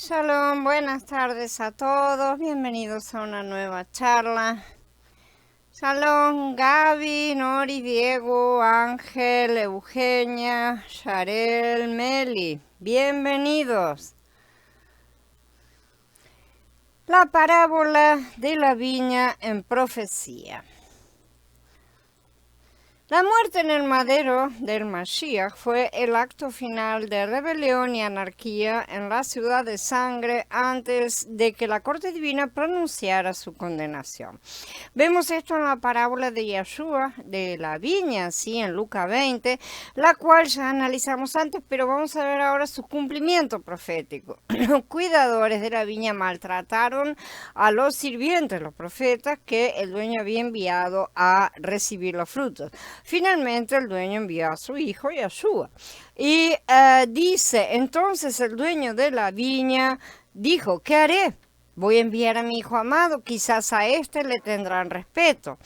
Shalom, buenas tardes a todos, bienvenidos a una nueva charla. Shalom, Gaby, Nori, Diego, Ángel, Eugenia, Sharel, Meli, bienvenidos. La parábola de la viña en profecía. La muerte en el madero del Mashiach fue el acto final de rebelión y anarquía en la ciudad de sangre antes de que la corte divina pronunciara su condenación. Vemos esto en la parábola de Yeshua, de la viña, ¿sí? En Lucas 20, la cual ya analizamos antes, pero vamos a ver ahora su cumplimiento profético. Los cuidadores de la viña maltrataron a los sirvientes, los profetas, que el dueño había enviado a recibir los frutos. Finalmente el dueño envió a su hijo Yeshua. Y dice, entonces el dueño de la viña dijo, ¿qué haré? Voy a enviar a mi hijo amado, quizás a este le tendrán respeto.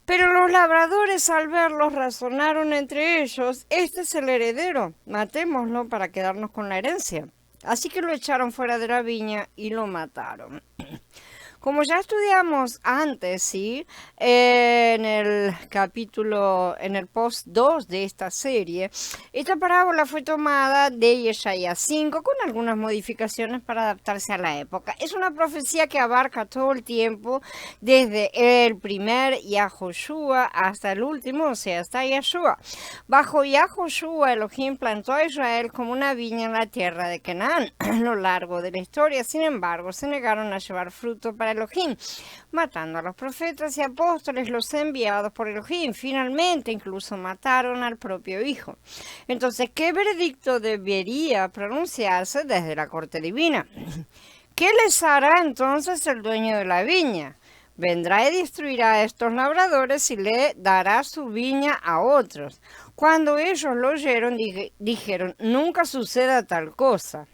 Pero los labradores al verlos razonaron entre ellos, este es el heredero, matémoslo para quedarnos con la herencia. Así que lo echaron fuera de la viña y lo mataron. Como ya estudiamos antes, ¿sí? En el post 2 de esta serie, esta parábola fue tomada de Yeshaya 5 con algunas modificaciones para adaptarse a la época. Es una profecía que abarca todo el tiempo, desde el primer Yahoshua hasta el último, o sea, hasta Yeshua. Bajo Yahoshua, Elohim plantó a Israel como una viña en la tierra de Canaán. A lo largo de la historia, sin embargo, se negaron a llevar fruto para Elohim, matando a los profetas y apóstoles, los enviados por Elohim. Finalmente, incluso mataron al propio hijo. Entonces, ¿qué veredicto debería pronunciarse desde la corte divina? ¿Qué les hará entonces el dueño de la viña? Vendrá y destruirá a estos labradores y le dará su viña a otros. Cuando ellos lo oyeron, dijeron, nunca suceda tal cosa.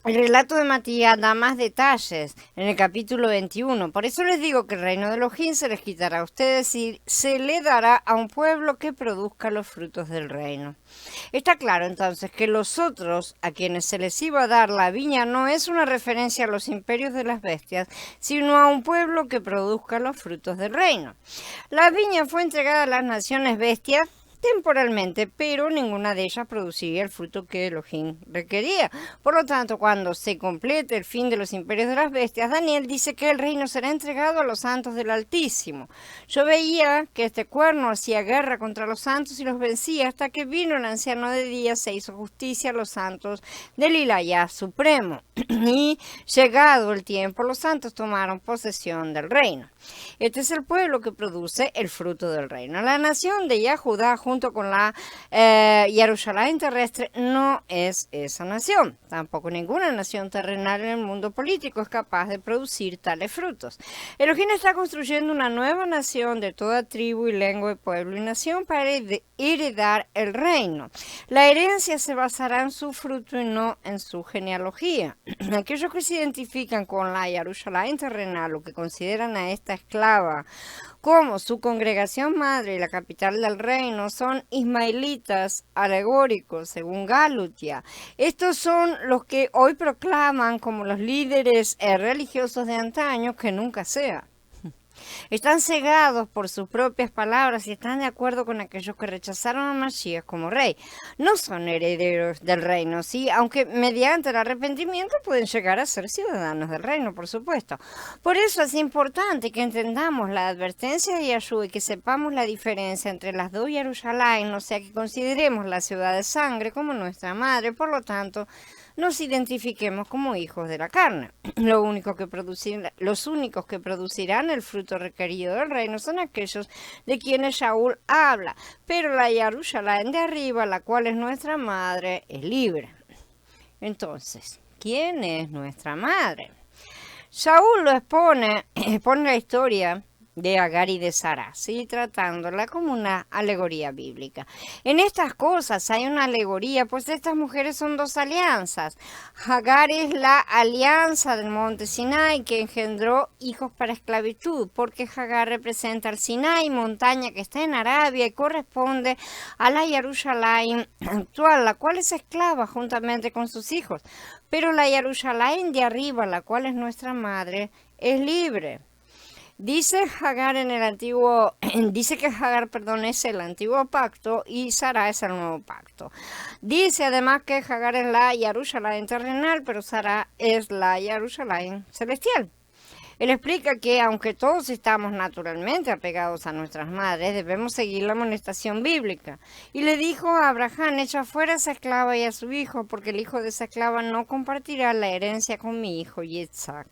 El relato de Matías da más detalles en el capítulo 21. Por eso les digo que el reino de Elohim se les quitará a ustedes y se le dará a un pueblo que produzca los frutos del reino. Está claro entonces que los otros a quienes se les iba a dar la viña no es una referencia a los imperios de las bestias, sino a un pueblo que produzca los frutos del reino. La viña fue entregada a las naciones bestias temporalmente, pero ninguna de ellas producía el fruto que Elohim requería. Por lo tanto, cuando se complete el fin de los imperios de las bestias, Daniel dice que el reino será entregado a los santos del Altísimo. Yo veía que este cuerno hacía guerra contra los santos y los vencía hasta que vino el anciano de días, se hizo justicia a los santos del Ilayá Supremo. Y llegado el tiempo, los santos tomaron posesión del reino. Este es el pueblo que produce el fruto del reino. La nación de Yahudá junto con la Jerusalén terrestre no es esa nación. Tampoco ninguna nación terrenal en el mundo político es capaz de producir tales frutos. Elohim está construyendo una nueva nación de toda tribu y lengua, pueblo y nación para heredar el reino. La herencia se basará en su fruto y no en su genealogía. Aquellos que se identifican con la Jerusalén terrenal o que consideran a esta esclava como su congregación madre y la capital del reino son ismaelitas alegóricos, según Galutia. Estos son los que hoy proclaman como los líderes religiosos de antaño que nunca sea. Están cegados por sus propias palabras y están de acuerdo con aquellos que rechazaron a Mashiach como rey. No son herederos del reino, sí, aunque mediante el arrepentimiento pueden llegar a ser ciudadanos del reino, por supuesto. Por eso es importante que entendamos la advertencia de Yeshua y que sepamos la diferencia entre las dos Jerusalén, o sea que consideremos la ciudad de sangre como nuestra madre, por lo tanto, nos identifiquemos como hijos de la carne. Los únicos que producirán el fruto requerido del reino son aquellos de quienes Shaul habla, pero la Jerusalén de arriba, la cual es nuestra madre, es libre. Entonces, ¿quién es nuestra madre? Shaul lo expone la historia de Agar y de Sara, ¿sí? Tratándola como una alegoría bíblica. En estas cosas hay una alegoría, pues estas mujeres son dos alianzas. Agar es la alianza del monte Sinai que engendró hijos para esclavitud, porque Agar representa al Sinai, montaña que está en Arabia y corresponde a la Jerusalén actual, la cual es esclava juntamente con sus hijos. Pero la Jerusalén de arriba, la cual es nuestra madre, es libre. Dice Agar en el antiguo, dice que Agar, perdón, es el antiguo pacto y Sara es el nuevo pacto. Dice además que Agar es la Jerusalén terrenal, pero Sara es la Jerusalén celestial. Él explica que aunque todos estamos naturalmente apegados a nuestras madres, debemos seguir la amonestación bíblica. Y le dijo a Abraham, echa fuera a esa esclava y a su hijo, porque el hijo de esa esclava no compartirá la herencia con mi hijo Yitzhak.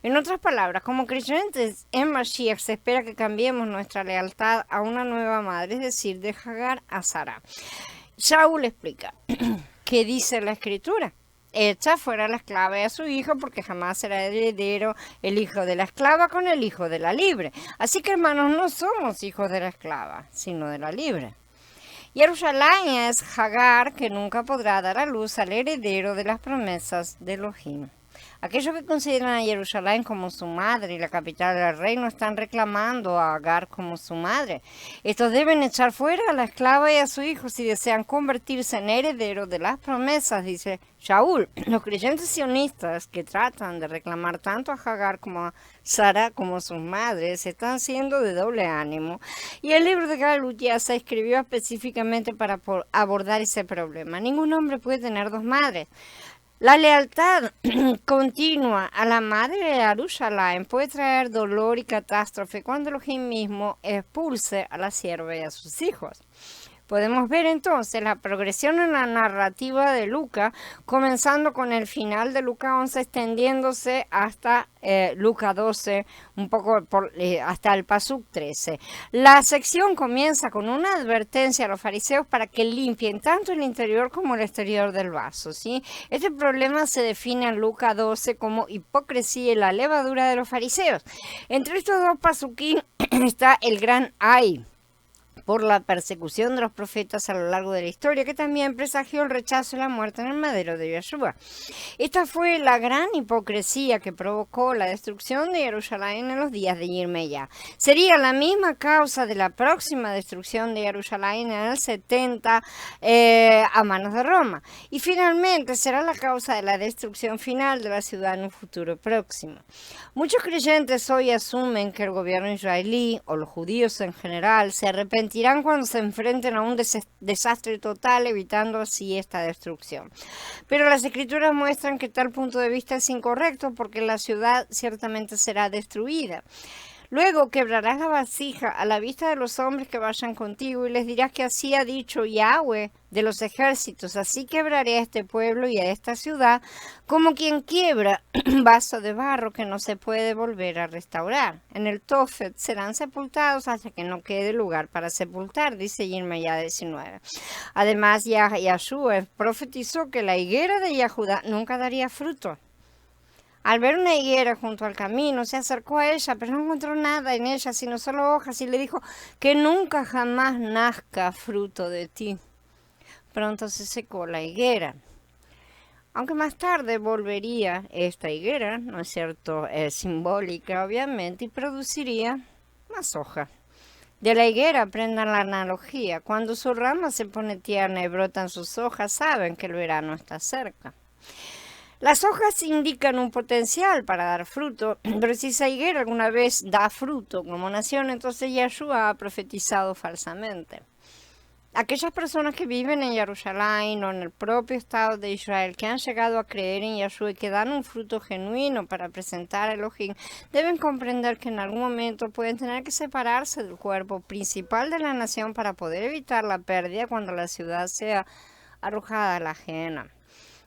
En otras palabras, como creyentes en Mashiach se espera que cambiemos nuestra lealtad a una nueva madre, es decir, de Agar a Sara. Shaul explica, ¿qué dice la escritura? Echa fuera a la esclava y a su hijo, porque jamás será heredero el hijo de la esclava con el hijo de la libre. Así que, hermanos, no somos hijos de la esclava, sino de la libre. Jerusalén es Agar, que nunca podrá dar a luz al heredero de las promesas de Elohim. Aquellos que consideran a Jerusalén como su madre y la capital del reino están reclamando a Agar como su madre. Estos deben echar fuera a la esclava y a su hijo si desean convertirse en herederos de las promesas, dice Shaul. Los creyentes sionistas que tratan de reclamar tanto a Agar como a Sara como sus madres están siendo de doble ánimo. Y el libro de Galut ya se escribió específicamente para abordar ese problema. Ningún hombre puede tener dos madres. La lealtad continua a la madre de Jerusalén puede traer dolor y catástrofe cuando Elohim mismo expulse a la sierva y a sus hijos. Podemos ver entonces la progresión en la narrativa de Lucas, comenzando con el final de Lucas 11, extendiéndose hasta Lucas 12, un poco hasta el Pasuk 13. La sección comienza con una advertencia a los fariseos para que limpien tanto el interior como el exterior del vaso, ¿sí? Este problema se define en Lucas 12 como hipocresía y la levadura de los fariseos. Entre estos dos pasuquín está el gran ay por la persecución de los profetas a lo largo de la historia, que también presagió el rechazo y la muerte en el madero de Yeshua. Esta fue la gran hipocresía que provocó la destrucción de Jerusalén en los días de Yirmeyá. Sería la misma causa de la próxima destrucción de Jerusalén en el 70 a manos de Roma. Y finalmente será la causa de la destrucción final de la ciudad en un futuro próximo. Muchos creyentes hoy asumen que el gobierno israelí o los judíos en general se arrepentirán cuando se enfrenten a un desastre total, evitando así esta destrucción. Pero las escrituras muestran que tal punto de vista es incorrecto, porque la ciudad ciertamente será destruida. Luego quebrarás la vasija a la vista de los hombres que vayan contigo y les dirás que así ha dicho Yahweh de los ejércitos, así quebraré a este pueblo y a esta ciudad como quien quiebra un vaso de barro que no se puede volver a restaurar. En el Tofet serán sepultados hasta que no quede lugar para sepultar, dice Yirmeyá 19. Además, Yahshua profetizó que la higuera de Yahudá nunca daría fruto. Al ver una higuera junto al camino, se acercó a ella, pero no encontró nada en ella, sino solo hojas, y le dijo que nunca jamás nazca fruto de ti. Pronto se secó la higuera. Aunque más tarde volvería esta higuera, ¿no es cierto?, simbólica obviamente, y produciría más hojas. De la higuera aprendan la analogía. Cuando su rama se pone tierna y brotan sus hojas, saben que el verano está cerca. Las hojas indican un potencial para dar fruto, pero si esa higuera alguna vez da fruto como nación, entonces Yahshua ha profetizado falsamente. Aquellas personas que viven en Jerusalén o en el propio Estado de Israel, que han llegado a creer en Yahshua y que dan un fruto genuino para presentar a Elohim, deben comprender que en algún momento pueden tener que separarse del cuerpo principal de la nación para poder evitar la pérdida cuando la ciudad sea arrojada a la ajena.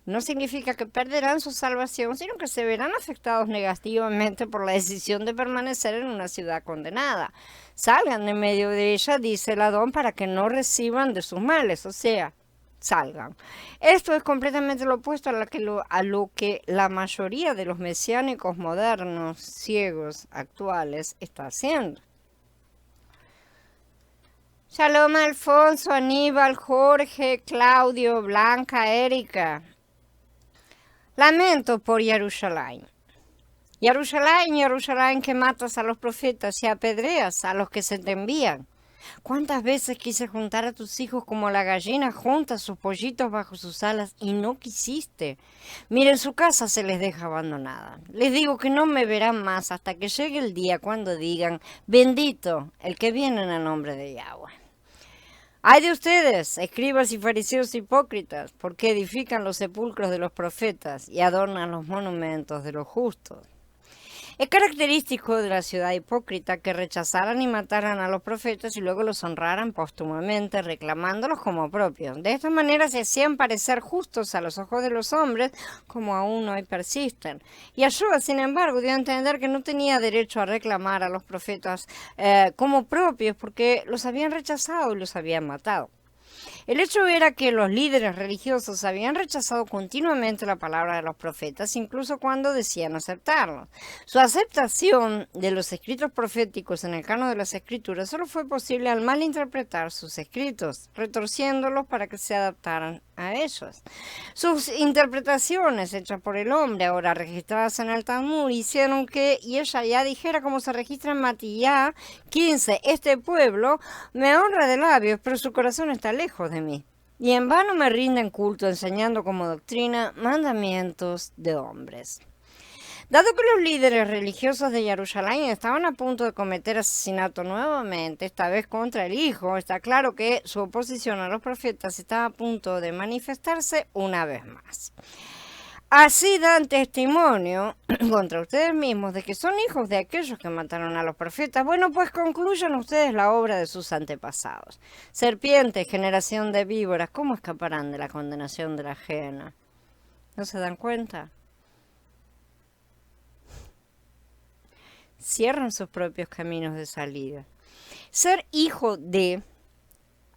No significa que perderán su salvación, sino que se verán afectados negativamente por la decisión de permanecer en una ciudad condenada. Salgan de medio de ella, dice el Adón, para que no reciban de sus males, o sea, salgan. Esto es completamente lo opuesto a lo que la mayoría de los mesiánicos modernos, ciegos, actuales, está haciendo. Shalom Alfonso, Aníbal, Jorge, Claudio, Blanca, Erika. Lamento por Jerusalén. Jerusalén, Jerusalén, que matas a los profetas y apedreas a los que se te envían. ¿Cuántas veces quise juntar a tus hijos como la gallina junta sus pollitos bajo sus alas y no quisiste? Miren, su casa se les deja abandonada. Les digo que no me verán más hasta que llegue el día cuando digan, bendito el que viene en el nombre de Yahweh. ¡Ay de ustedes, escribas y fariseos hipócritas, porque edifican los sepulcros de los profetas y adornan los monumentos de los justos! Es característico de la ciudad hipócrita que rechazaran y mataran a los profetas y luego los honraran póstumamente, reclamándolos como propios. De esta manera se hacían parecer justos a los ojos de los hombres, como aún hoy persisten. Y Yeshua, sin embargo, dio a entender que no tenía derecho a reclamar a los profetas como propios porque los habían rechazado y los habían matado. El hecho era que los líderes religiosos habían rechazado continuamente la palabra de los profetas, incluso cuando decían aceptarlos. Su aceptación de los escritos proféticos en el canon de las Escrituras solo fue posible al malinterpretar sus escritos, retorciéndolos para que se adaptaran a ellos. Sus interpretaciones hechas por el hombre, ahora registradas en el Talmud, hicieron que Yeshaya dijera como se registra en Matillá 15, este pueblo me honra de labios, pero su corazón está lejos de mí. Y en vano me rinden culto enseñando como doctrina mandamientos de hombres. Dado que los líderes religiosos de Jerusalén estaban a punto de cometer asesinato nuevamente, esta vez contra el Hijo, está claro que su oposición a los profetas estaba a punto de manifestarse una vez más. Así dan testimonio contra ustedes mismos de que son hijos de aquellos que mataron a los profetas. Bueno, pues concluyan ustedes la obra de sus antepasados. Serpientes, generación de víboras, ¿cómo escaparán de la condenación de la ajena? ¿No se dan cuenta? Cierran sus propios caminos de salida. Ser hijo de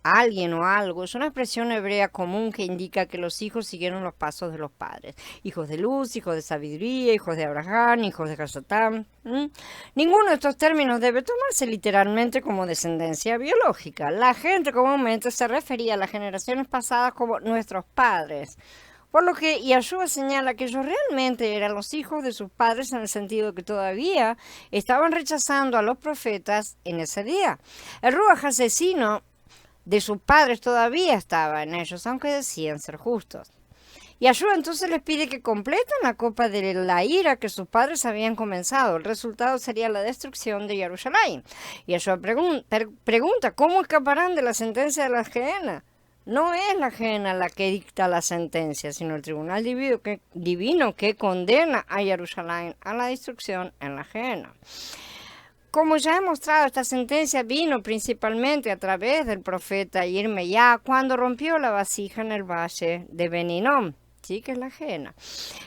alguien o algo es una expresión hebrea común que indica que los hijos siguieron los pasos de los padres. Hijos de luz, hijos de sabiduría, hijos de Abraham, hijos de Hasatán. Ninguno de estos términos debe tomarse literalmente como descendencia biológica. La gente comúnmente se refería a las generaciones pasadas como nuestros padres. Por lo que Yeshua señala que ellos realmente eran los hijos de sus padres en el sentido de que todavía estaban rechazando a los profetas en ese día. El ruaj asesino de sus padres todavía estaba en ellos, aunque decían ser justos. Yeshua entonces les pide que completen la copa de la ira que sus padres habían comenzado. El resultado sería la destrucción de Jerusalén. Yeshua pregunta, ¿cómo escaparán de la sentencia de la Gehenna? No es la Gehenna la que dicta la sentencia, sino el tribunal divino que condena a Jerusalén a la destrucción en la Gehenna. Como ya he mostrado, esta sentencia vino principalmente a través del profeta Yirmeyá cuando rompió la vasija en el valle de Ben-Hinnom, sí que es la Gehenna.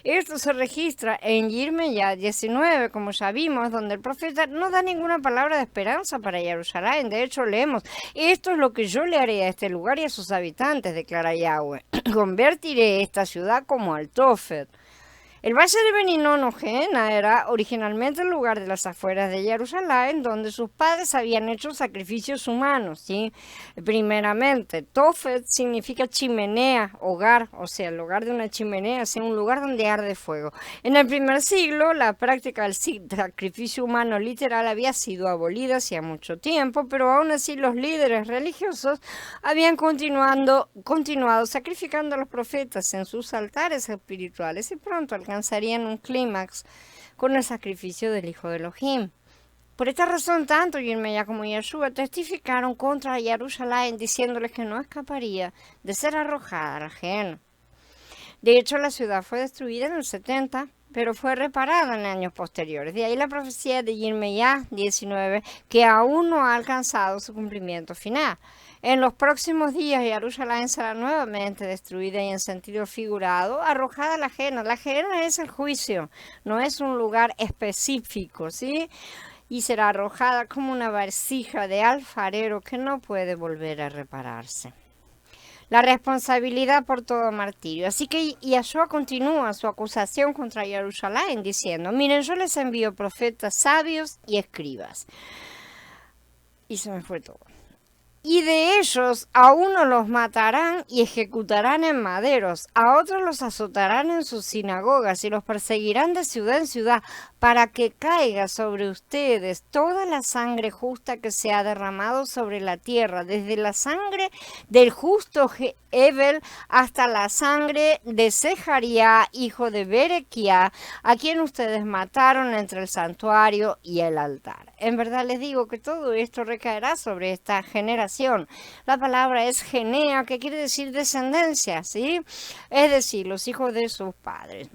Esto se registra en Yirmeyá 19, como ya vimos, donde el profeta no da ninguna palabra de esperanza para Jerusalén. De hecho, leemos, esto es lo que yo le haré a este lugar y a sus habitantes, declara Yahweh. Convertiré esta ciudad como al Tofet. El valle de Ben-Hinnom o Gehenna era originalmente el lugar de las afueras de Jerusalén donde sus padres habían hecho sacrificios humanos, ¿sí? Primeramente, Tofet significa chimenea, hogar, o sea, el hogar de una chimenea, ¿sí? Un lugar donde arde fuego. En el primer siglo, la práctica del sacrificio humano literal había sido abolida hacía mucho tiempo, pero aún así los líderes religiosos habían continuado sacrificando a los profetas en sus altares espirituales y pronto alcanzarían un clímax con el sacrificio del Hijo de Elohim. Por esta razón, tanto Yirmeyá como Yeshua testificaron contra Jerusalén, diciéndoles que no escaparía de ser arrojada a la Gehenna. De hecho, la ciudad fue destruida en el 70, pero fue reparada en años posteriores. De ahí la profecía de Yirmeyá 19, que aún no ha alcanzado su cumplimiento final. En los próximos días, Jerusalén será nuevamente destruida y en sentido figurado, arrojada a la Gehenna. La Gehenna es el juicio, no es un lugar específico, ¿sí? Y será arrojada como una vasija de alfarero que no puede volver a repararse. la responsabilidad por todo martirio. Así que Yahshua continúa su acusación contra Jerusalén diciendo, miren, yo les envío profetas sabios y escribas. Y se me fue todo. Y de ellos a unos los matarán y ejecutarán en maderos, a otros los azotarán en sus sinagogas y los perseguirán de ciudad en ciudad, para que caiga sobre ustedes toda la sangre justa que se ha derramado sobre la tierra, desde la sangre del justo Hebel hasta la sangre de Sejaría, hijo de Berequía, a quien ustedes mataron entre el santuario y el altar. En verdad les digo que todo esto recaerá sobre esta generación. La palabra es genea, que quiere decir descendencia, ¿sí? Es decir, los hijos de sus padres.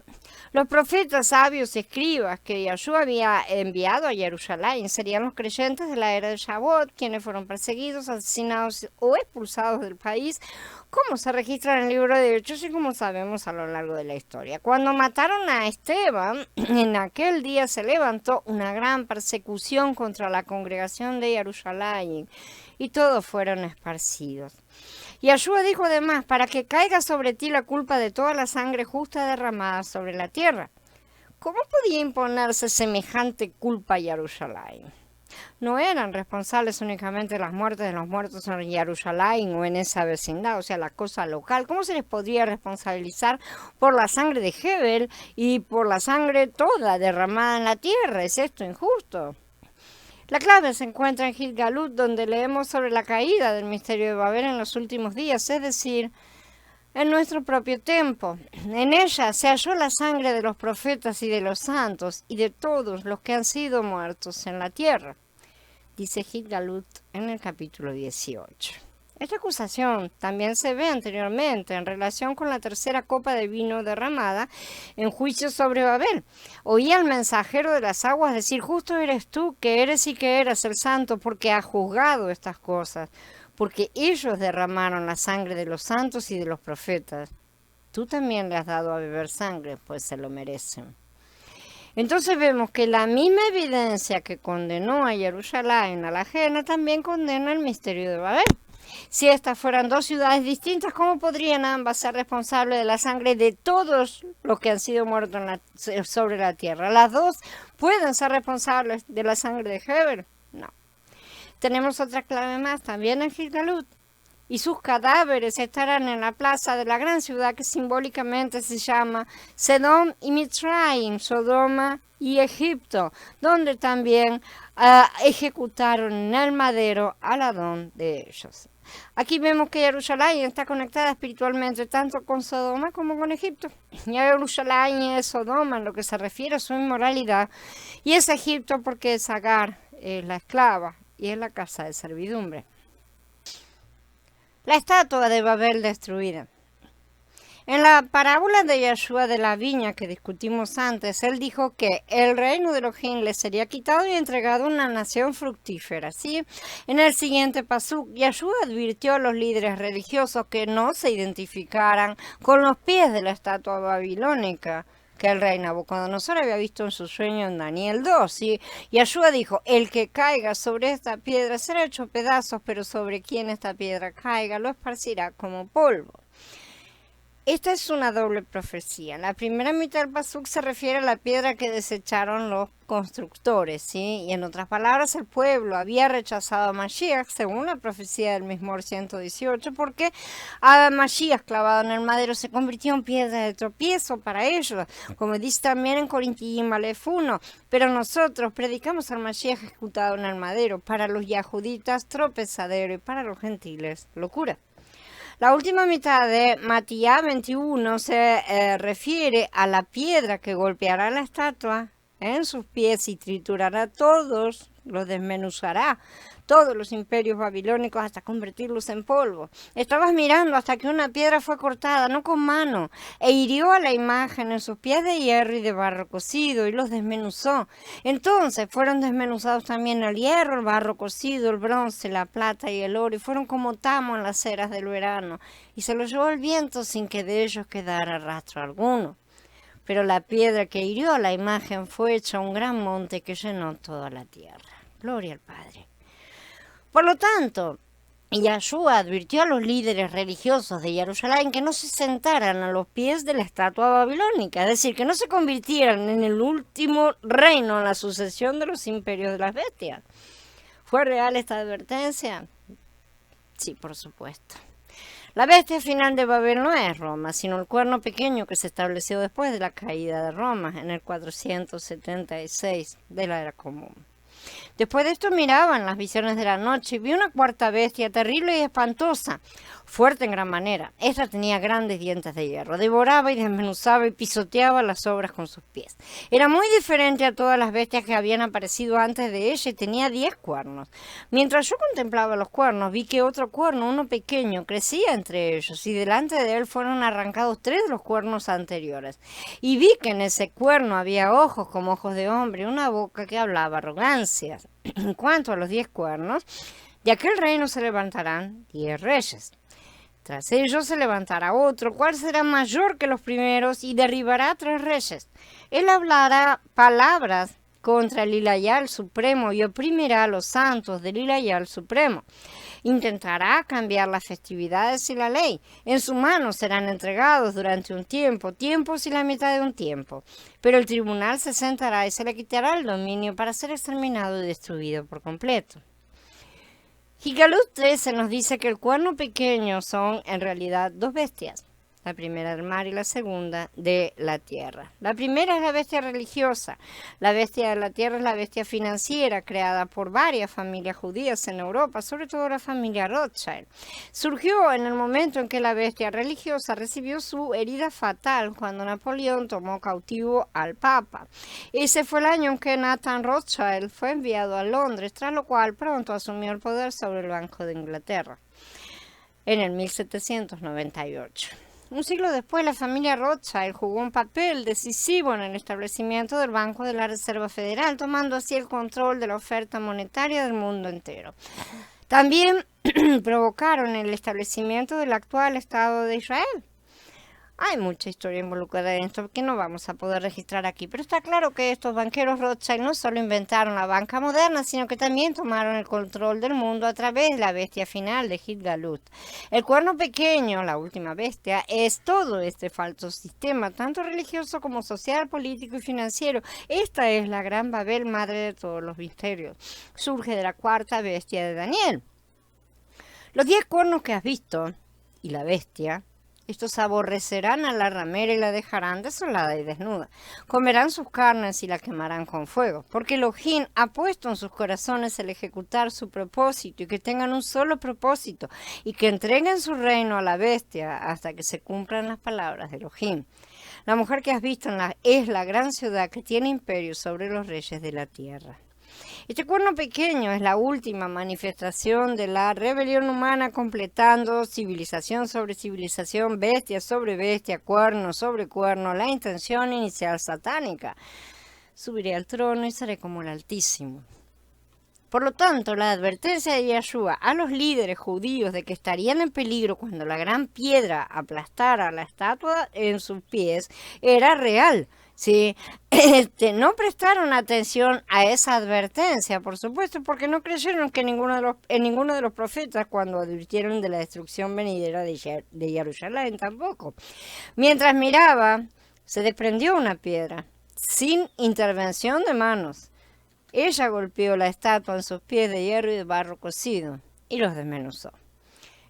Los profetas sabios y escribas que Yahshua había enviado a Jerusalén serían los creyentes de la era de Shavuot, quienes fueron perseguidos, asesinados o expulsados del país, como se registra en el libro de Hechos y como sabemos a lo largo de la historia. Cuando mataron a Esteban, en aquel día se levantó una gran persecución contra la congregación de Jerusalén y todos fueron esparcidos. Yahshua dijo además, para que caiga sobre ti la culpa de toda la sangre justa derramada sobre la tierra. ¿Cómo podía imponerse semejante culpa a Jerusalén? No eran responsables únicamente de las muertes de los muertos en Jerusalén o en esa vecindad, o sea, la cosa local. ¿Cómo se les podría responsabilizar por la sangre de Hebel y por la sangre toda derramada en la tierra? ¿Es esto injusto? La clave se encuentra en Gilgalut, donde leemos sobre la caída del misterio de Babel en los últimos días, es decir, en nuestro propio tiempo. En ella se halló la sangre de los profetas y de los santos y de todos los que han sido muertos en la tierra, dice Gilgalut en el capítulo 18. Esta acusación también se ve anteriormente en relación con la tercera copa de vino derramada en juicio sobre Babel. Oía al mensajero de las aguas decir, justo eres tú, que eres y que eras el santo, porque has juzgado estas cosas, porque ellos derramaron la sangre de los santos y de los profetas. Tú también le has dado a beber sangre, pues se lo merecen. Entonces vemos que la misma evidencia que condenó a Jerusalén a la ajena también condena el misterio de Babel. Si estas fueran dos ciudades distintas, ¿cómo podrían ambas ser responsables de la sangre de todos los que han sido muertos sobre la tierra? ¿Las dos pueden ser responsables de la sangre de Hebel? No. Tenemos otra clave más, también en Gilgalut. Y sus cadáveres estarán en la plaza de la gran ciudad que simbólicamente se llama Sedom y Mitzrayim, Sodoma y Egipto, donde también ejecutaron en el madero al Adón de ellos. Aquí vemos que Jerusalén está conectada espiritualmente tanto con Sodoma como con Egipto. Y Jerusalén es Sodoma en lo que se refiere a su inmoralidad, y es Egipto porque es Agar, es la esclava y es la casa de servidumbre. La estatua de Babel destruida. En la parábola de Yahshua de la viña que discutimos antes, él dijo que el reino de Elohim le sería quitado y entregado a una nación fructífera. ¿Sí? En el siguiente pasuk, Yahshua advirtió a los líderes religiosos que no se identificaran con los pies de la estatua babilónica que el rey Nabucodonosor había visto en su sueño en Daniel 2. Y Yahshua dijo, el que caiga sobre esta piedra será hecho pedazos, pero sobre quien esta piedra caiga lo esparcirá como polvo. Esta es una doble profecía. La primera mitad del pasuk se refiere a la piedra que desecharon los constructores, ¿sí? Y en otras palabras, el pueblo había rechazado a Mashiach, según la profecía del Mismor 118, porque a Mashiach clavado en el madero se convirtió en piedra de tropiezo para ellos, como dice también en Corintios Aleph 1. Pero nosotros predicamos al Mashiach ejecutado en el madero, para los yahuditas tropezadero y para los gentiles locura. La última mitad de Matías 21 se refiere a la piedra que golpeará la estatua en sus pies y triturará todos, los desmenuzará, todos los imperios babilónicos hasta convertirlos en polvo. Estabas mirando hasta que una piedra fue cortada, no con mano, e hirió a la imagen en sus pies de hierro y de barro cocido y los desmenuzó. Entonces fueron desmenuzados también el hierro, el barro cocido, el bronce, la plata y el oro, y fueron como tamo en las eras del verano, y se los llevó el viento sin que de ellos quedara rastro alguno. Pero la piedra que hirió a la imagen fue hecha un gran monte que llenó toda la tierra. Gloria al Padre. Por lo tanto, Y Yahshua advirtió a los líderes religiosos de Jerusalén que no se sentaran a los pies de la estatua babilónica, es decir, que no se convirtieran en el último reino en la sucesión de los imperios de las bestias. ¿Fue real esta advertencia? Sí, por supuesto. La bestia final de Babel no es Roma, sino el cuerno pequeño que se estableció después de la caída de Roma, en el 476 de la era común. Después de esto miraba en las visiones de la noche y vi una cuarta bestia terrible y espantosa, fuerte en gran manera. Esta tenía grandes dientes de hierro, devoraba y desmenuzaba y pisoteaba las obras con sus pies. Era muy diferente a todas las bestias que habían aparecido antes de ella y tenía 10 cuernos. Mientras yo contemplaba los cuernos, vi que otro cuerno, uno pequeño, crecía entre ellos y delante de él fueron arrancados 3 de los cuernos anteriores. Y vi que en ese cuerno había ojos como ojos de hombre y una boca que hablaba arrogancia. En cuanto a los 10 cuernos, de aquel reino se levantarán 10 reyes. Tras ellos se levantará otro, cual será mayor que los primeros, y derribará 3 reyes. Él hablará palabras contra el Ilayal Supremo y oprimirá a los santos del Ilayal Supremo. Intentará cambiar las festividades y la ley. En su mano serán entregados durante un tiempo, tiempos y la mitad de un tiempo. Pero el tribunal se sentará y se le quitará el dominio para ser exterminado y destruido por completo. Gigalut 13 nos dice que el cuerno pequeño son en realidad 2 bestias. La primera del mar y la segunda de la tierra. La primera es la bestia religiosa. La bestia de la tierra es la bestia financiera creada por varias familias judías en Europa, sobre todo la familia Rothschild. Surgió en el momento en que la bestia religiosa recibió su herida fatal cuando Napoleón tomó cautivo al Papa. Ese fue el año en que Nathan Rothschild fue enviado a Londres, tras lo cual pronto asumió el poder sobre el Banco de Inglaterra, en el 1798. Un siglo después, la familia Rothschild jugó un papel decisivo en el establecimiento del Banco de la Reserva Federal, tomando así el control de la oferta monetaria del mundo entero. También provocaron el establecimiento del actual Estado de Israel. Hay mucha historia involucrada en esto que no vamos a poder registrar aquí, pero está claro que estos banqueros Rothschild no solo inventaron la banca moderna, sino que también tomaron el control del mundo a través de la bestia final de Gigalut. El cuerno pequeño, la última bestia, es todo este falso sistema, tanto religioso como social, político y financiero. Esta es la gran Babel, madre de todos los misterios. Surge de la cuarta bestia de Daniel. Los 10 cuernos que has visto, y la bestia, estos aborrecerán a la ramera y la dejarán desolada y desnuda. Comerán sus carnes y la quemarán con fuego, porque Elohim ha puesto en sus corazones el ejecutar su propósito y que tengan un solo propósito y que entreguen su reino a la bestia hasta que se cumplan las palabras de Elohim. La mujer que has visto es la gran ciudad que tiene imperio sobre los reyes de la tierra. Este cuerno pequeño es la última manifestación de la rebelión humana, completando civilización sobre civilización, bestia sobre bestia, cuerno sobre cuerno, la intención inicial satánica. Subiré al trono y seré como el Altísimo. Por lo tanto, la advertencia de Yahshua a los líderes judíos de que estarían en peligro cuando la gran piedra aplastara la estatua en sus pies era real. Sí, no prestaron atención a esa advertencia, por supuesto, porque no creyeron que en ninguno de los profetas cuando advirtieron de la destrucción venidera de Jerusalén tampoco. Mientras miraba, se desprendió una piedra, sin intervención de manos. Ella golpeó la estatua en sus pies de hierro y de barro cocido y los desmenuzó.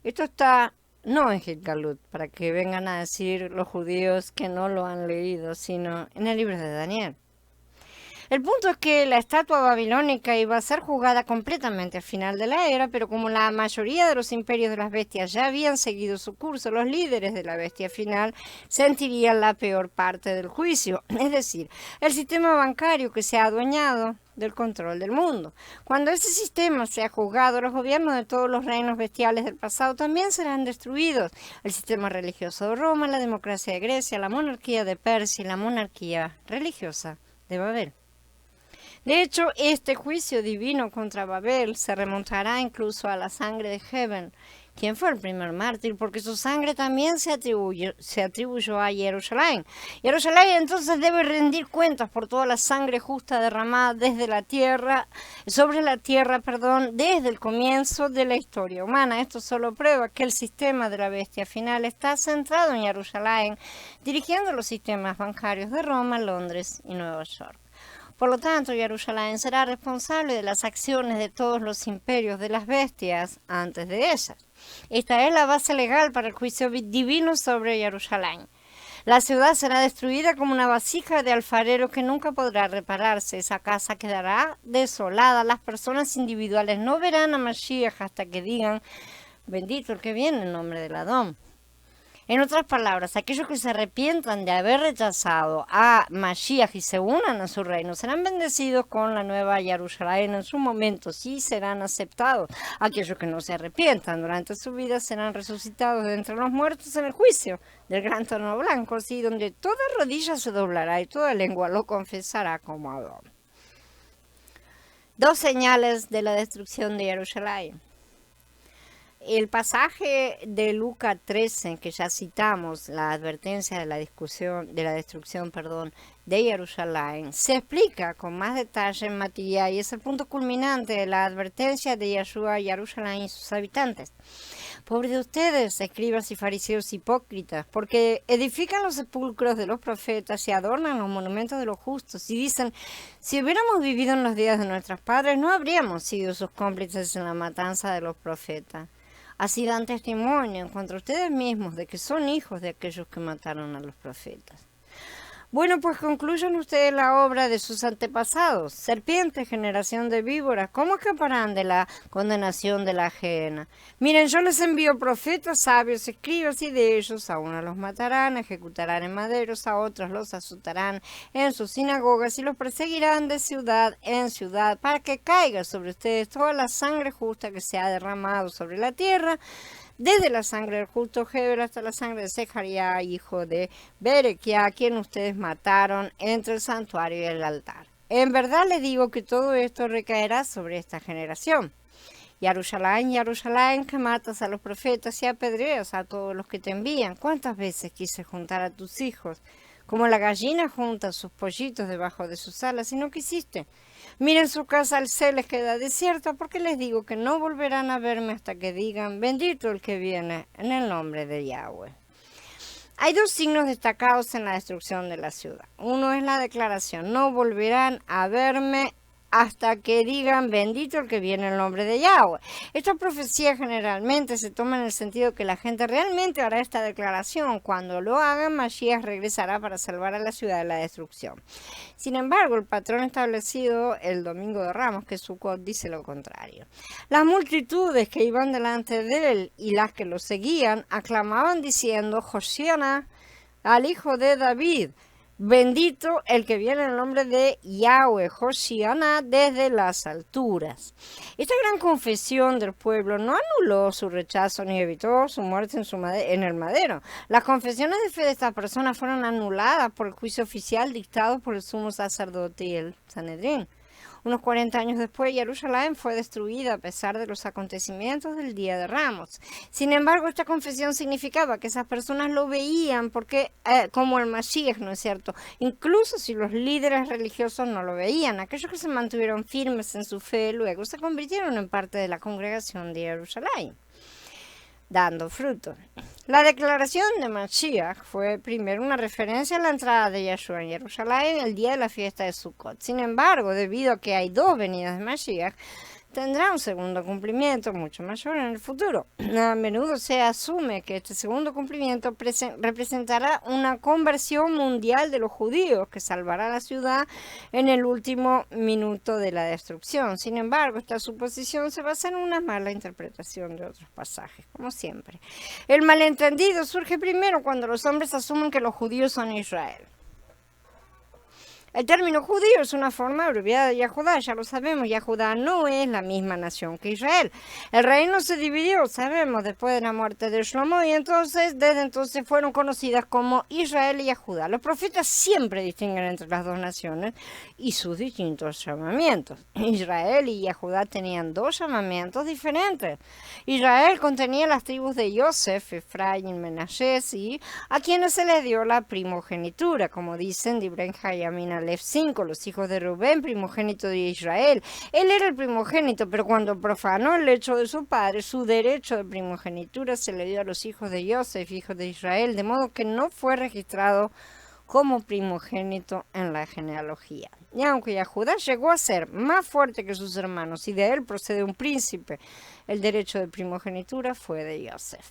Esto está no en Gigalut, para que vengan a decir los judíos que no lo han leído, sino en el libro de Daniel. El punto es que la estatua babilónica iba a ser juzgada completamente al final de la era, pero como la mayoría de los imperios de las bestias ya habían seguido su curso, los líderes de la bestia final sentirían la peor parte del juicio, es decir, el sistema bancario que se ha adueñado del control del mundo. Cuando ese sistema sea juzgado, los gobiernos de todos los reinos bestiales del pasado también serán destruidos. El sistema religioso de Roma, la democracia de Grecia, la monarquía de Persia y la monarquía religiosa de Babel. De hecho, este juicio divino contra Babel se remontará incluso a la sangre de Heaven, ¿Quién fue el primer mártir? Porque su sangre también se atribuyó a Jerusalén. Jerusalén entonces debe rendir cuentas por toda la sangre justa derramada sobre la tierra, desde el comienzo de la historia humana. Esto solo prueba que el sistema de la bestia final está centrado en Jerusalén, dirigiendo los sistemas bancarios de Roma, Londres y Nueva York. Por lo tanto, Jerusalén será responsable de las acciones de todos los imperios de las bestias antes de ellas. Esta es la base legal para el juicio divino sobre Jerusalén. La ciudad será destruida como una vasija de alfarero que nunca podrá repararse. Esa casa quedará desolada. Las personas individuales no verán a Mashiach hasta que digan, bendito el que viene en nombre del Adón. En otras palabras, aquellos que se arrepientan de haber rechazado a Mashiach y se unan a su reino serán bendecidos con la nueva Jerusalén en su momento, sí serán aceptados. Aquellos que no se arrepientan durante su vida serán resucitados de entre los muertos en el juicio del gran trono blanco, sí, donde toda rodilla se doblará y toda lengua lo confesará como Adón. Dos señales de la destrucción de Jerusalén. El pasaje de Lucas 13, que ya citamos, la advertencia de la destrucción de Jerusalén, se explica con más detalle en Matías y es el punto culminante de la advertencia de Yeshua a Jerusalén y sus habitantes. Pobre de ustedes, escribas y fariseos hipócritas, porque edifican los sepulcros de los profetas y adornan los monumentos de los justos y dicen, si hubiéramos vivido en los días de nuestros padres, no habríamos sido sus cómplices en la matanza de los profetas. Así dan testimonio contra ustedes mismos de que son hijos de aquellos que mataron a los profetas. Bueno, pues concluyan ustedes la obra de sus antepasados. Serpientes, generación de víboras, ¿cómo escaparán de la condenación de la ajena? Miren, yo les envío profetas, sabios, escribas, y de ellos a unos los matarán, ejecutarán en maderos, a otros los azotarán en sus sinagogas y los perseguirán de ciudad en ciudad, para que caiga sobre ustedes toda la sangre justa que se ha derramado sobre la tierra, desde la sangre del justo Hebel hasta la sangre de Zacarías, hijo de Berequia, a quien ustedes mataron entre el santuario y el altar. En verdad les digo que todo esto recaerá sobre esta generación. Jerusalén, Jerusalén, que matas a los profetas y apedreas a todos los que te envían. ¿Cuántas veces quise juntar a tus hijos? Como la gallina junta sus pollitos debajo de sus alas y no quisiste. Miren, su casa al se les queda desierta, porque les digo que no volverán a verme hasta que digan, bendito el que viene en el nombre de Yahweh. Hay dos signos destacados en la destrucción de la ciudad. Uno es la declaración, no volverán a verme hasta que digan, bendito el que viene en el nombre de Yahweh. Esta profecía generalmente se toma en el sentido que la gente realmente hará esta declaración. Cuando lo hagan, Mashiach regresará para salvar a la ciudad de la destrucción. Sin embargo, el patrón establecido el domingo de Ramos, que Sukkot, dice lo contrario. Las multitudes que iban delante de él y las que lo seguían aclamaban diciendo, Hosiana al hijo de David. Bendito el que viene en el nombre de Yahweh, Hosiana, desde las alturas. Esta gran confesión del pueblo no anuló su rechazo ni evitó su muerte en el madero. Las confesiones de fe de estas personas fueron anuladas por el juicio oficial dictado por el sumo sacerdote y el Sanedrín. Unos 40 años después, Jerusalén fue destruida a pesar de los acontecimientos del Día de Ramos. Sin embargo, esta confesión significaba que esas personas lo veían como el Mashiach, ¿no es cierto? Incluso si los líderes religiosos no lo veían, aquellos que se mantuvieron firmes en su fe luego se convirtieron en parte de la congregación de Jerusalén, dando fruto. La declaración de Mashiach fue primero una referencia a la entrada de Yeshua en Jerusalén el día de la fiesta de Sukkot. Sin embargo, debido a que hay dos venidas de Mashiach, tendrá un segundo cumplimiento mucho mayor en el futuro. A menudo se asume que este segundo cumplimiento representará una conversión mundial de los judíos que salvará a la ciudad en el último minuto de la destrucción. Sin embargo, esta suposición se basa en una mala interpretación de otros pasajes, como siempre. El malentendido surge primero cuando los hombres asumen que los judíos son Israel. El término judío es una forma abreviada de Yahudá, ya lo sabemos. Yahudá no es la misma nación que Israel. El reino se dividió, sabemos, después de la muerte de Shlomo, y entonces, desde entonces fueron conocidas como Israel y Yahudá. Los profetas siempre distinguen entre las dos naciones y sus distintos llamamientos. Israel y Yahudá tenían dos llamamientos diferentes. Israel contenía las tribus de Yosef, Efraín, Menashes, y a quienes se les dio la primogenitura, como dicen Divrei Hayamim Aleph 5, los hijos de Rubén, primogénito de Israel. Él era el primogénito, pero cuando profanó el lecho de su padre, su derecho de primogenitura se le dio a los hijos de Yosef, hijos de Israel, de modo que no fue registrado como primogénito en la genealogía. Y aunque Yahudá llegó a ser más fuerte que sus hermanos y de él procede un príncipe, el derecho de primogenitura fue de Yosef.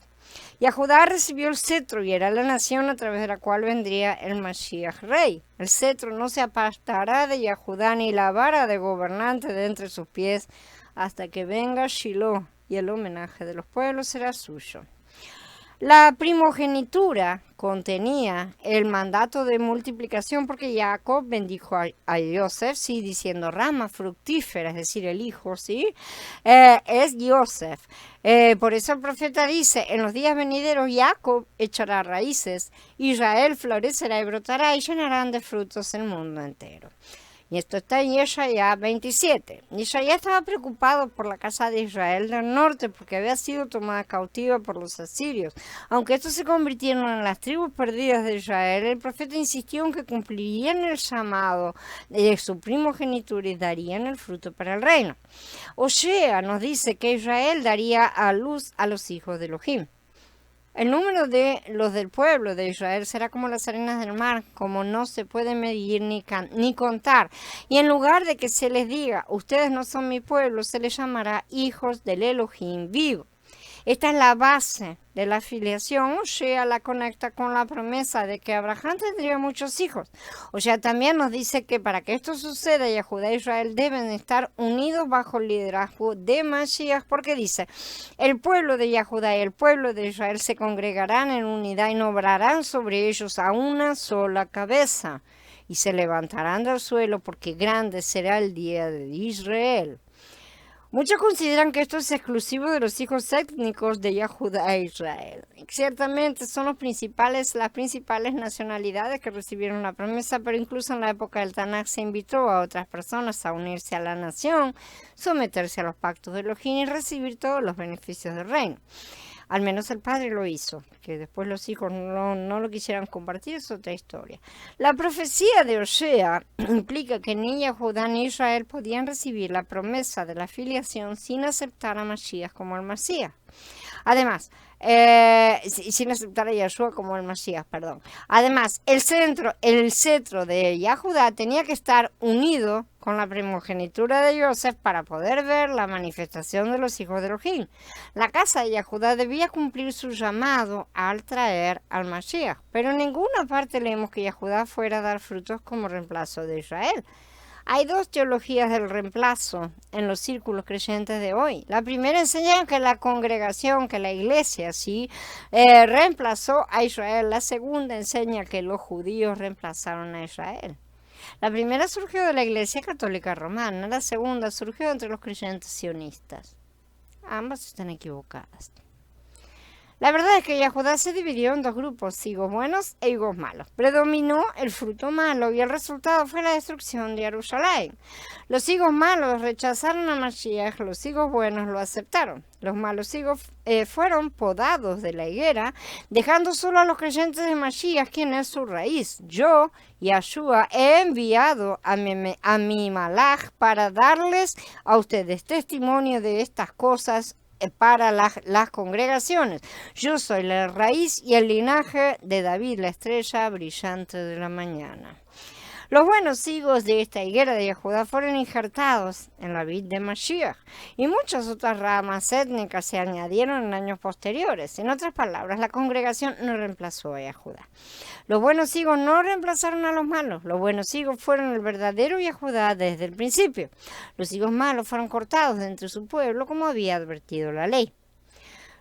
Yahudá recibió el cetro y era la nación a través de la cual vendría el Mashiach rey. El cetro no se apartará de Yahudá ni la vara de gobernante de entre sus pies hasta que venga Shiloh, y el homenaje de los pueblos será suyo. La primogenitura contenía el mandato de multiplicación porque Jacob bendijo a Yosef, sí, diciendo rama fructífera, es decir, el hijo, sí, es Yosef. Por eso el profeta dice, en los días venideros Jacob echará raíces, Israel florecerá y brotará y llenarán de frutos el mundo entero. Y esto está en Yeshaya 27. Yeshaya estaba preocupado por la casa de Israel del norte porque había sido tomada cautiva por los asirios. Aunque estos se convirtieron en las tribus perdidas de Israel, el profeta insistió en que cumplirían el llamado de su primogenitura y darían el fruto para el reino. Osea nos dice que Israel daría a luz a los hijos de Elohim. El número de los del pueblo de Israel será como las arenas del mar, como no se puede medir ni contar. Y en lugar de que se les diga, ustedes no son mi pueblo, se les llamará hijos del Elohim vivo. Esta es la base de la filiación. Osea la conecta con la promesa de que Abraham tendría muchos hijos. Osea también nos dice que para que esto suceda, Yahudá e Israel deben estar unidos bajo el liderazgo de Mashiach, porque dice, el pueblo de Yahudá y el pueblo de Israel se congregarán en unidad y nombrarán sobre ellos a una sola cabeza y se levantarán del suelo porque grande será el día de Israel. Muchos consideran que esto es exclusivo de los hijos étnicos de Yahudá e Israel. Ciertamente son las principales nacionalidades que recibieron la promesa, pero incluso en la época del Tanaj se invitó a otras personas a unirse a la nación, someterse a los pactos de Elohim y recibir todos los beneficios del reino. Al menos el padre lo hizo, que después los hijos no lo quisieran compartir, es otra historia. La profecía de Osea implica que ni Yahudá ni Israel podían recibir la promesa de la filiación sin aceptar a Mashiach como el Mesías. Además, sin aceptar a Yahshua como el Mesías, perdón. Además, el cetro de Yahudá tenía que estar unido con la primogenitura de Yosef para poder ver la manifestación de los hijos de Elohim. La casa de Yahudá debía cumplir su llamado al traer al Mashiach, pero en ninguna parte leemos que Yahudá fuera a dar frutos como reemplazo de Israel. Hay dos teologías del reemplazo en los círculos creyentes de hoy. La primera enseña que la congregación, que la iglesia, sí, reemplazó a Israel. La segunda enseña que los judíos reemplazaron a Israel. La primera surgió de la Iglesia Católica Romana, la segunda surgió entre los creyentes sionistas. Ambas están equivocadas. La verdad es que Yahudá se dividió en dos grupos, higos buenos e higos malos. Predominó el fruto malo y el resultado fue la destrucción de Jerusalén. Los higos malos rechazaron a Mashiach, los higos buenos lo aceptaron. Los malos higos fueron podados de la higuera, dejando solo a los creyentes de Mashiach, quien es su raíz. Yo, Yahshua, he enviado a mi malach para darles a ustedes testimonio de estas cosas para las congregaciones. Yo soy la raíz y el linaje de David, la estrella brillante de la mañana. Los buenos higos de esta higuera de Yahudá fueron injertados en la vid de Mashiach y muchas otras ramas étnicas se añadieron en años posteriores. En otras palabras, la congregación no reemplazó a Yahudá. Los buenos higos no reemplazaron a los malos. Los buenos higos fueron el verdadero Yahudá desde el principio. Los higos malos fueron cortados de entre su pueblo como había advertido la ley.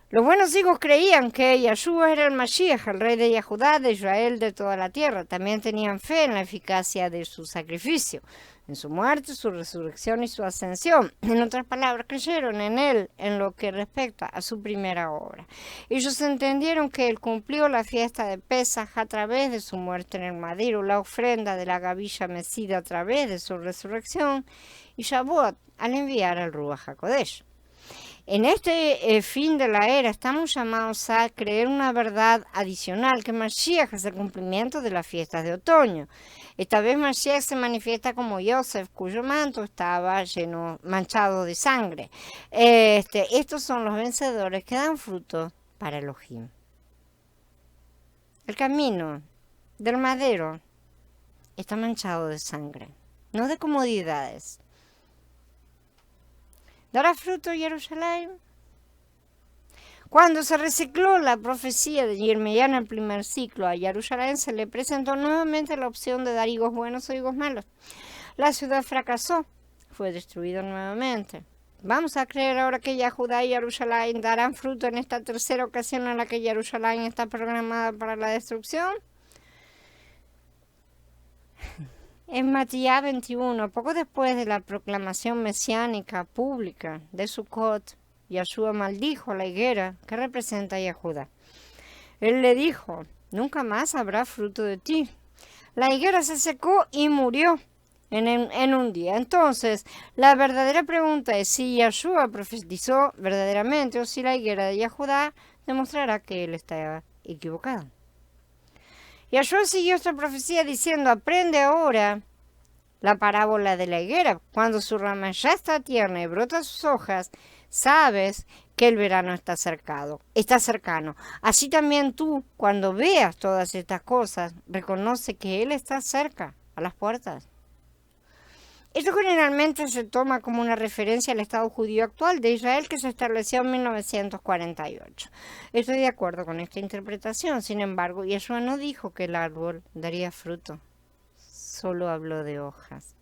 Los buenos hijos creían que Yahshua era el Mashiach, el rey de Judá, de Israel, de toda la tierra. También tenían fe en la eficacia de su sacrificio, en su muerte, su resurrección y su ascensión. En otras palabras, creyeron en él en lo que respecta a su primera obra. Ellos entendieron que él cumplió la fiesta de Pesaj a través de su muerte en el madero, la ofrenda de la gavilla mecida a través de su resurrección, y Shavuot al enviar al Ruach HaKodesh. En este fin de la era estamos llamados a creer una verdad adicional, que Mashiach es el cumplimiento de las fiestas de otoño. Esta vez Mashiach se manifiesta como Yosef, cuyo manto estaba manchado de sangre. Estos son los vencedores que dan fruto para Elohim. El camino del madero está manchado de sangre, no de comodidades. ¿Dará fruto Jerusalén? Cuando se recicló la profecía de Jeremías en el primer ciclo, a Jerusalén se le presentó nuevamente la opción de dar higos buenos o higos malos. La ciudad fracasó, fue destruida nuevamente. ¿Vamos a creer ahora que ya Judá y Jerusalén darán fruto en esta tercera ocasión en la que Jerusalén está programada para la destrucción? En Matías 21, poco después de la proclamación mesiánica pública de Sukkot, Yahshua maldijo la higuera que representa a Judá. Él le dijo, nunca más habrá fruto de ti. La higuera se secó y murió en un día. Entonces, la verdadera pregunta es si Yahshua profetizó verdaderamente o si la higuera de Judá demostrará que él estaba equivocado. Yahshua siguió esta profecía diciendo, aprende ahora la parábola de la higuera. Cuando su rama ya está tierna y brota sus hojas, sabes que el verano está cercano. Así también tú, cuando veas todas estas cosas, reconoce que Él está cerca, a las puertas. Esto generalmente se toma como una referencia al Estado judío actual de Israel que se estableció en 1948. Estoy de acuerdo con esta interpretación, sin embargo, Yahshua no dijo que el árbol daría fruto, solo habló de hojas.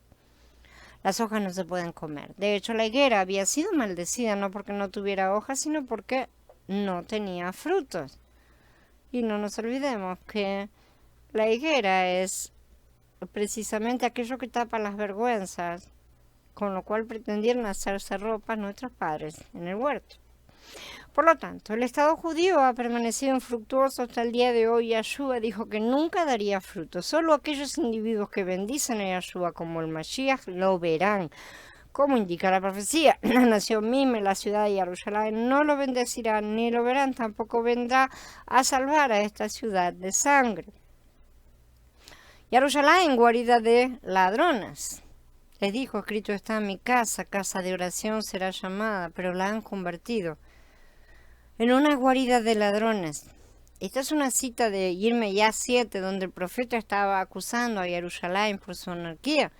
Las hojas no se pueden comer. De hecho, la higuera había sido maldecida no porque no tuviera hojas, sino porque no tenía frutos. Y no nos olvidemos que la higuera es precisamente aquello que tapa las vergüenzas, con lo cual pretendieron hacerse ropas nuestros padres en el huerto. Por lo tanto, el Estado judío ha permanecido infructuoso hasta el día de hoy. Yahshua dijo que nunca daría fruto. Solo aquellos individuos que bendicen a Yahshua como el Mashiach lo verán. Como indica la profecía, la nación misma, la ciudad de Jerusalén, no lo bendecirán ni lo verán. Tampoco vendrá a salvar a esta ciudad de sangre. Jerusalén, guarida de ladrones. Les dijo, escrito está en mi casa, casa de oración será llamada, pero la han convertido en una guarida de ladrones. Esta es una cita de Jeremías 7, donde el profeta estaba acusando a Jerusalén por su anarquía.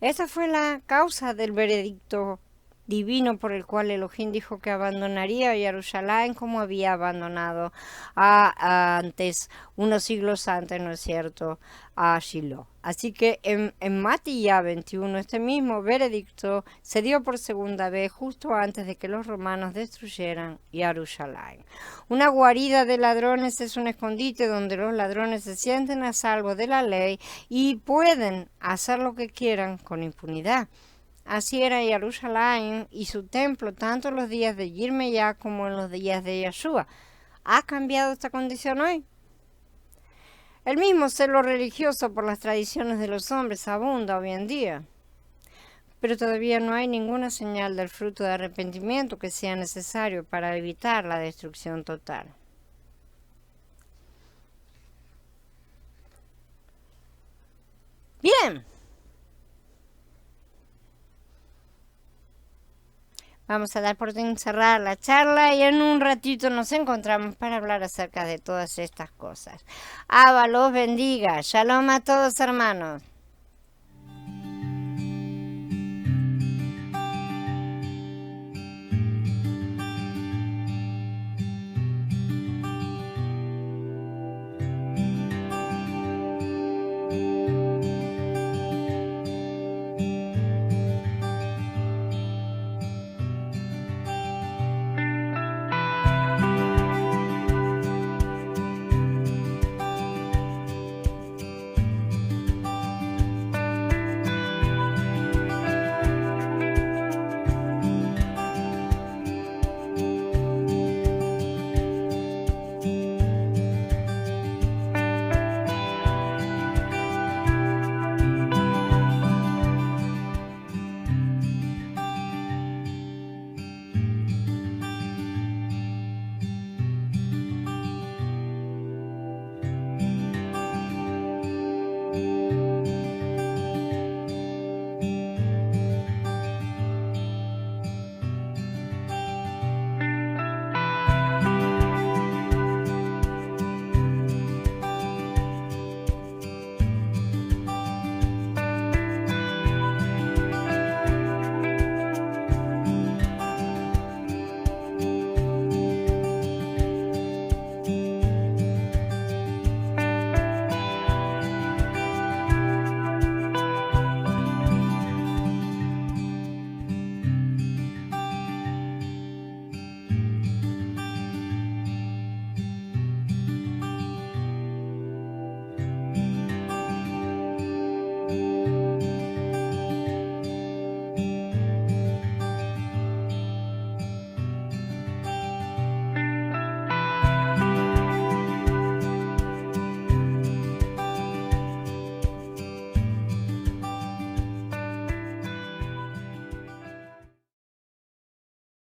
Esta fue la causa del veredicto divino por el cual Elohim dijo que abandonaría a Jerusalén como había abandonado antes, unos siglos antes, ¿no es cierto?, a Shiloh. Así que en Matías 21 este mismo veredicto se dio por segunda vez justo antes de que los romanos destruyeran Jerusalén. Una guarida de ladrones es un escondite donde los ladrones se sienten a salvo de la ley y pueden hacer lo que quieran con impunidad. Así era Jerusalén y su templo tanto en los días de Jeremías como en los días de Yahshua. ¿Ha cambiado esta condición hoy? El mismo celo religioso por las tradiciones de los hombres abunda hoy en día, pero todavía no hay ninguna señal del fruto de arrepentimiento que sea necesario para evitar la destrucción total. Bien. Vamos a dar por cerrar la charla y en un ratito nos encontramos para hablar acerca de todas estas cosas. Abba los bendiga. Shalom a todos, hermanos.